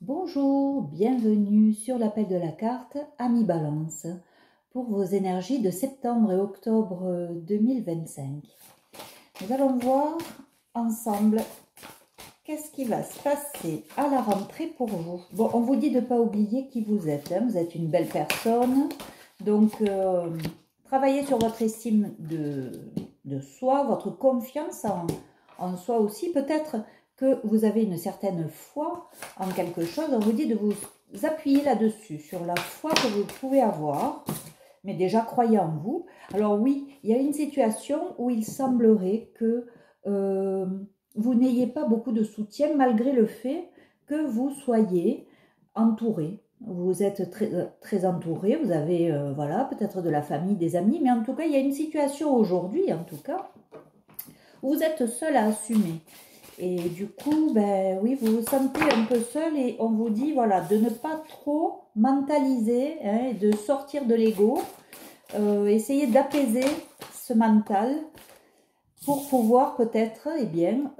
Bonjour, bienvenue sur l'appel de la carte Amis Balance pour vos énergies de septembre et octobre 2025. Nous allons voir ensemble qu'est-ce qui va se passer à la rentrée pour vous. Bon, on vous dit de ne pas oublier qui vous êtes. Vous êtes une belle personne, donc travaillez sur votre estime de soi, votre confiance en soi aussi. Peut-être que vous avez une certaine foi en quelque chose, on vous dit de vous appuyer là-dessus, sur la foi que vous pouvez avoir, mais déjà croyez en vous. Alors oui, il y a une situation où il semblerait que vous n'ayez pas beaucoup de soutien, malgré le fait que vous soyez entouré. Vous êtes très entouré, vous avez voilà, peut-être de la famille, des amis, mais en tout cas, il y a une situation aujourd'hui, en tout cas, où vous êtes seul à assumer. Et du coup, ben oui, vous vous sentez un peu seul et on vous dit, voilà, de ne pas trop mentaliser, hein, de sortir de l'ego, essayer d'apaiser ce mental pour pouvoir peut-être, eh bien,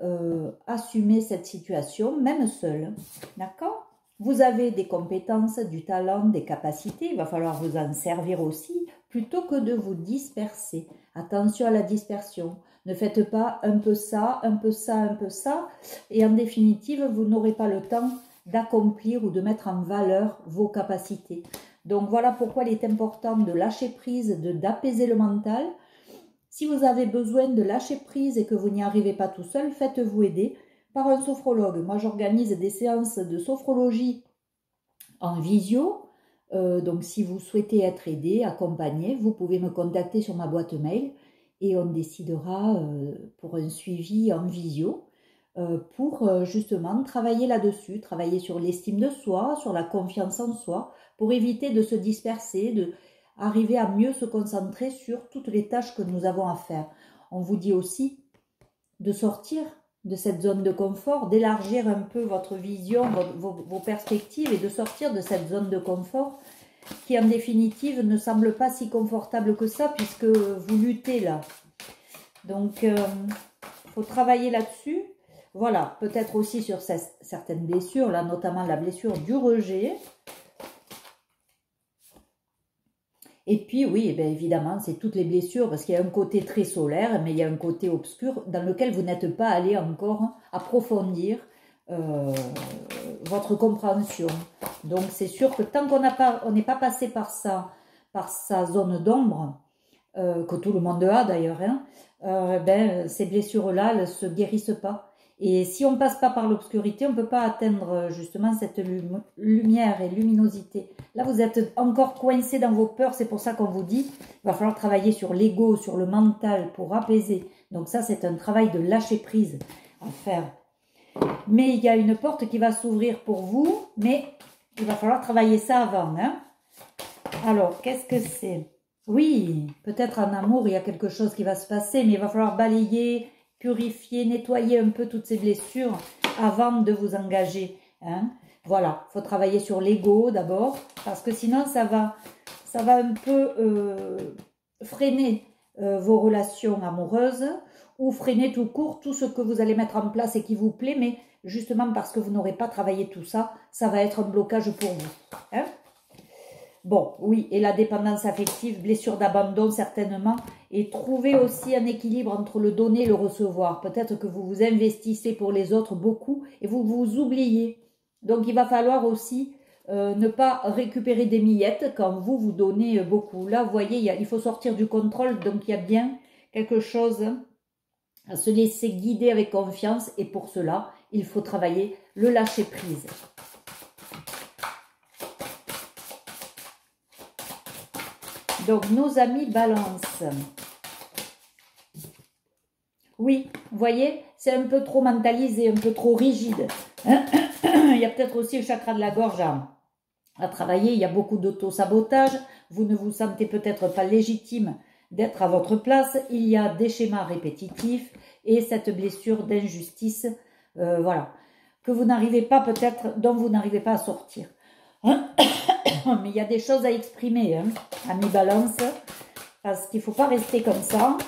assumer cette situation, même seul. D'accord ? Vous avez des compétences, du talent, des capacités, il va falloir vous en servir aussi, plutôt que de vous disperser. Attention à la dispersion. Ne faites pas un peu ça, un peu ça, un peu ça, et en définitive, vous n'aurez pas le temps d'accomplir ou de mettre en valeur vos capacités. Donc voilà pourquoi il est important de lâcher prise, d'apaiser le mental. Si vous avez besoin de lâcher prise et que vous n'y arrivez pas tout seul, faites-vous aider par un sophrologue. Moi, j'organise des séances de sophrologie en visio. Donc, si vous souhaitez être aidé, accompagné, vous pouvez me contacter sur ma boîte mail et on décidera pour un suivi en visio pour justement travailler là-dessus, travailler sur l'estime de soi, sur la confiance en soi, pour éviter de se disperser, de arriver à mieux se concentrer sur toutes les tâches que nous avons à faire. On vous dit aussi de sortir de cette zone de confort, d'élargir un peu votre vision, vos perspectives et de sortir de cette zone de confort qui en définitive ne semble pas si confortable que ça puisque vous luttez là. Donc, il faut travailler là-dessus. Voilà, peut-être aussi sur certaines blessures, là notamment la blessure du rejet. Et puis oui, bien évidemment, c'est toutes les blessures, parce qu'il y a un côté très solaire, mais il y a un côté obscur dans lequel vous n'êtes pas allé encore approfondir votre compréhension. Donc c'est sûr que tant qu'on n'est pas passé par sa zone d'ombre, que tout le monde a d'ailleurs, hein, ces blessures-là, elles ne se guérissent pas. Et si on ne passe pas par l'obscurité, on ne peut pas atteindre justement cette lumière et luminosité. Là, vous êtes encore coincé dans vos peurs, c'est pour ça qu'on vous dit, il va falloir travailler sur l'ego, sur le mental pour apaiser. Donc ça, c'est un travail de lâcher prise à faire. Mais il y a une porte qui va s'ouvrir pour vous, mais il va falloir travailler ça avant. Hein. Alors, qu'est-ce que c'est? Oui, peut-être en amour, il y a quelque chose qui va se passer, mais il va falloir balayer, purifier, nettoyer un peu toutes ces blessures avant de vous engager. Hein. Voilà, il faut travailler sur l'ego d'abord, parce que sinon ça va un peu freiner vos relations amoureuses ou freiner tout court tout ce que vous allez mettre en place et qui vous plaît, mais justement parce que vous n'aurez pas travaillé tout ça, ça va être un blocage pour vous. Hein. Bon, oui, et la dépendance affective, blessure d'abandon certainement, et trouver aussi un équilibre entre le donner et le recevoir. Peut-être que vous vous investissez pour les autres beaucoup et vous vous oubliez. Donc il va falloir aussi ne pas récupérer des miettes quand vous donnez beaucoup. Là, vous voyez, il faut sortir du contrôle, donc il y a bien quelque chose à se laisser guider avec confiance, et pour cela, il faut travailler le lâcher-prise. Donc, nos amis balance. Oui, vous voyez, c'est un peu trop mentalisé, un peu trop rigide. Il y a peut-être aussi le chakra de la gorge à travailler. Il y a beaucoup d'auto-sabotage. Vous ne vous sentez peut-être pas légitime d'être à votre place. Il y a des schémas répétitifs et cette blessure d'injustice, voilà, que vous n'arrivez pas peut-être, dont vous n'arrivez pas à sortir. Mais il y a des choses à exprimer, hein, amis balance, parce qu'il ne faut pas rester comme ça.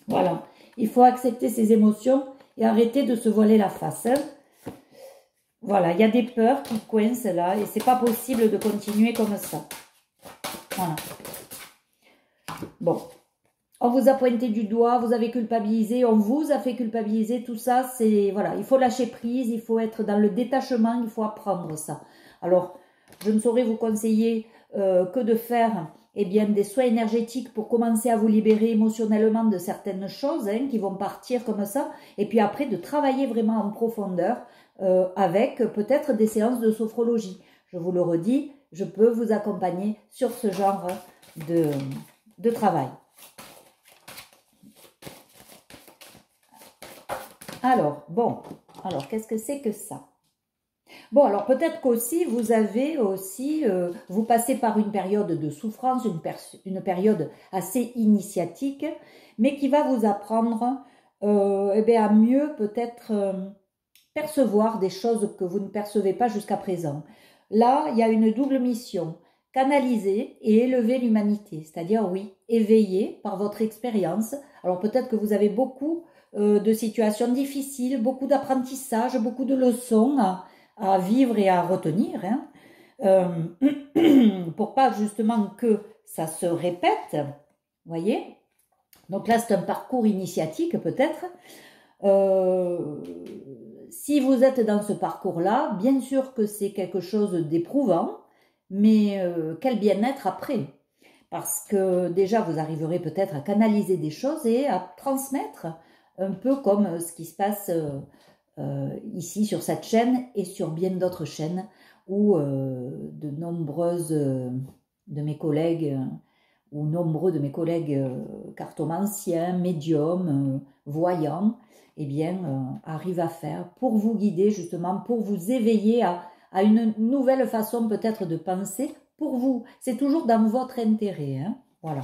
Voilà, il faut accepter ses émotions et arrêter de se voiler la face. Hein. Voilà, il y a des peurs qui coincent là et c'est pas possible de continuer comme ça. Voilà. Bon, on vous a pointé du doigt, vous avez culpabilisé, on vous a fait culpabiliser, tout ça, c'est, voilà, il faut lâcher prise, il faut être dans le détachement, il faut apprendre ça. Alors, je ne saurais vous conseiller que de faire, eh bien, des soins énergétiques pour commencer à vous libérer émotionnellement de certaines choses, hein, qui vont partir comme ça, et puis après, de travailler vraiment en profondeur, avec peut-être des séances de sophrologie. Je vous le redis, je peux vous accompagner sur ce genre de travail. Alors, bon, alors qu'est-ce que c'est que ça? Bon, alors peut-être qu'aussi, vous avez aussi, vous passez par une période de souffrance, une période assez initiatique, mais qui va vous apprendre eh bien, à mieux peut-être percevoir des choses que vous ne percevez pas jusqu'à présent. Là, il y a une double mission, canaliser et élever l'humanité, c'est-à-dire, oui, éveiller par votre expérience. Alors peut-être que vous avez beaucoup de situations difficiles, beaucoup d'apprentissage, beaucoup de leçons à vivre et à retenir, hein, pour pas justement que ça se répète, voyez. Donc là, c'est un parcours initiatique peut-être. Si vous êtes dans ce parcours-là, bien sûr que c'est quelque chose d'éprouvant, mais quel bien-être après. Parce que déjà, vous arriverez peut-être à canaliser des choses et à transmettre un peu comme ce qui se passe ici sur cette chaîne et sur bien d'autres chaînes où de nombreuses de mes collègues ou nombreux de mes collègues cartomanciens, médiums, voyants, eh bien, arrivent à faire pour vous guider justement, pour vous éveiller à une nouvelle façon peut-être de penser pour vous. C'est toujours dans votre intérêt, hein, voilà.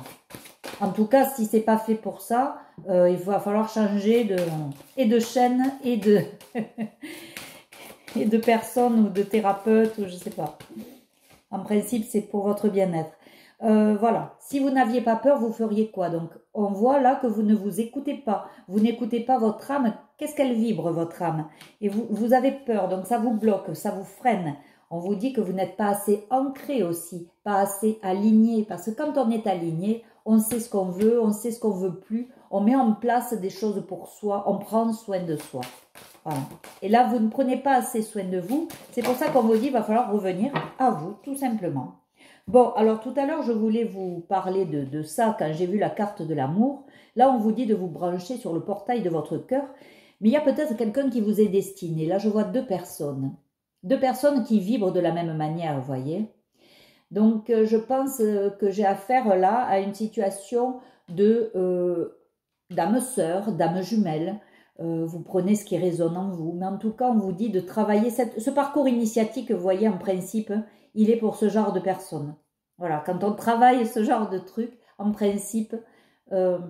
En tout cas, si c'est pas fait pour ça, il va falloir changer de chaîne et de, et de personne ou de thérapeute ou je sais pas. En principe, c'est pour votre bien-être. Voilà, si vous n'aviez pas peur, vous feriez quoi? Donc, on voit là que vous ne vous écoutez pas. Vous n'écoutez pas votre âme. Qu'est-ce qu'elle vibre, votre âme? Et vous avez peur, donc ça vous bloque, ça vous freine. On vous dit que vous n'êtes pas assez ancré aussi, pas assez aligné. Parce que quand on est aligné, on sait ce qu'on veut, on sait ce qu'on veut plus. On met en place des choses pour soi, on prend soin de soi. Voilà. Et là, vous ne prenez pas assez soin de vous. C'est pour ça qu'on vous dit qu'il va falloir revenir à vous, tout simplement. Bon, alors tout à l'heure, je voulais vous parler de ça quand j'ai vu la carte de l'amour. Là, on vous dit de vous brancher sur le portail de votre cœur. Mais il y a peut-être quelqu'un qui vous est destiné. Là, je vois deux personnes. Deux personnes qui vibrent de la même manière, vous voyez. Donc, je pense que j'ai affaire là à une situation de d'âme sœur, d'âme jumelle. Vous prenez ce qui résonne en vous. Mais en tout cas, on vous dit de travailler ce parcours initiatique, vous voyez, en principe, il est pour ce genre de personnes. Voilà, quand on travaille ce genre de truc, en principe, il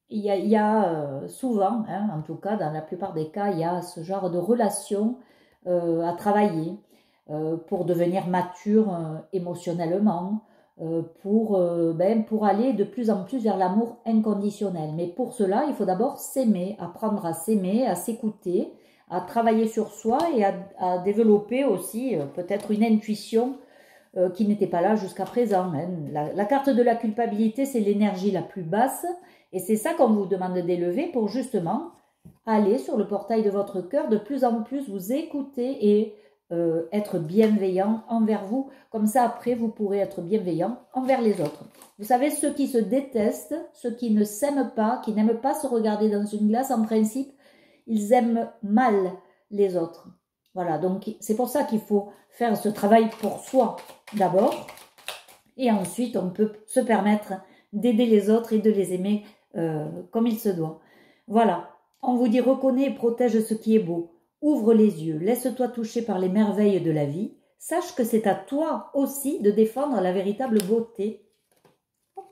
y a souvent, hein, en tout cas, dans la plupart des cas, il y a ce genre de relation à travailler pour devenir mature émotionnellement, pour aller de plus en plus vers l'amour inconditionnel. Mais pour cela, il faut d'abord s'aimer, apprendre à s'aimer, à s'écouter, à travailler sur soi et à développer aussi peut-être une intuition qui n'était pas là jusqu'à présent. Hein. La carte de la culpabilité, c'est l'énergie la plus basse et c'est ça qu'on vous demande d'élever pour justement aller sur le portail de votre cœur, de plus en plus vous écouter et être bienveillant envers vous. Comme ça, après, vous pourrez être bienveillant envers les autres. Vous savez, ceux qui se détestent, ceux qui ne s'aiment pas, qui n'aiment pas se regarder dans une glace, en principe, ils aiment mal les autres. Voilà, donc c'est pour ça qu'il faut faire ce travail pour soi d'abord. Et ensuite, on peut se permettre d'aider les autres et de les aimer comme il se doit. Voilà, on vous dit reconnais et protège ce qui est beau. Ouvre les yeux, laisse-toi toucher par les merveilles de la vie. Sache que c'est à toi aussi de défendre la véritable beauté. Hop.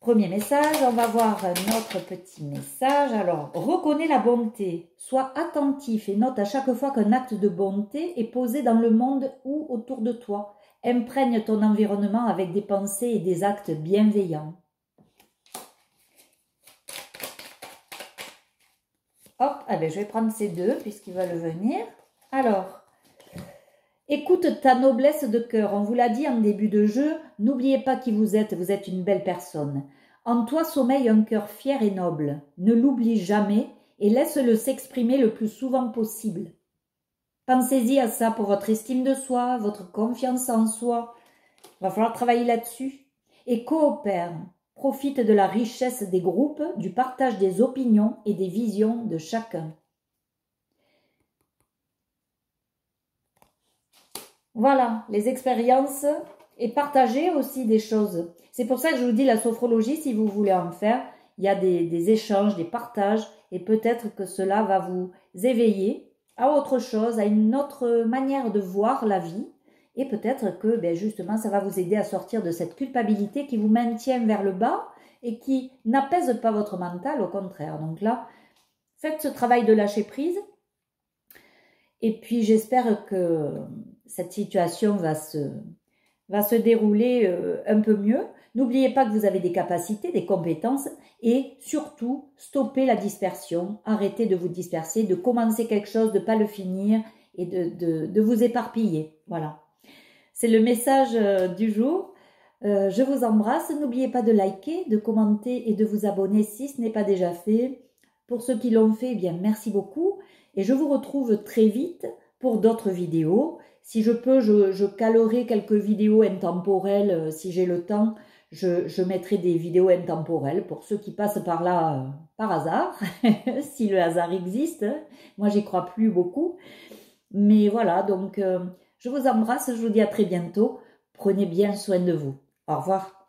Premier message, on va voir notre petit message. Alors, reconnais la bonté. Sois attentif et note à chaque fois qu'un acte de bonté est posé dans le monde ou autour de toi. Imprègne ton environnement avec des pensées et des actes bienveillants. Hop, allez, je vais prendre ces deux puisqu'ils veulent venir. Alors, écoute ta noblesse de cœur. On vous l'a dit en début de jeu, n'oubliez pas qui vous êtes une belle personne. En toi sommeille un cœur fier et noble. Ne l'oublie jamais et laisse-le s'exprimer le plus souvent possible. Pensez-y à ça pour votre estime de soi, votre confiance en soi. Il va falloir travailler là-dessus. Et coopère. Profite de la richesse des groupes, du partage des opinions et des visions de chacun. Voilà, les expériences et partager aussi des choses. C'est pour ça que je vous dis la sophrologie, si vous voulez en faire, il y a des échanges, des partages et peut-être que cela va vous éveiller à autre chose, à une autre manière de voir la vie et peut-être que justement ça va vous aider à sortir de cette culpabilité qui vous maintient vers le bas et qui n'apaise pas votre mental, au contraire. Donc là, faites ce travail de lâcher prise et puis j'espère que cette situation va se dérouler un peu mieux. N'oubliez pas que vous avez des capacités, des compétences et surtout, stoppez la dispersion. Arrêtez de vous disperser, de commencer quelque chose, de ne pas le finir et de vous éparpiller. Voilà. C'est le message du jour. Je vous embrasse. N'oubliez pas de liker, de commenter et de vous abonner si ce n'est pas déjà fait. Pour ceux qui l'ont fait, merci beaucoup. Et je vous retrouve très vite pour d'autres vidéos. Si je peux, je calerai quelques vidéos intemporelles. Si j'ai le temps, je mettrai des vidéos intemporelles pour ceux qui passent par là par hasard. Si le hasard existe. Moi, j'y crois plus beaucoup. Mais voilà, donc je vous embrasse. Je vous dis à très bientôt. Prenez bien soin de vous. Au revoir.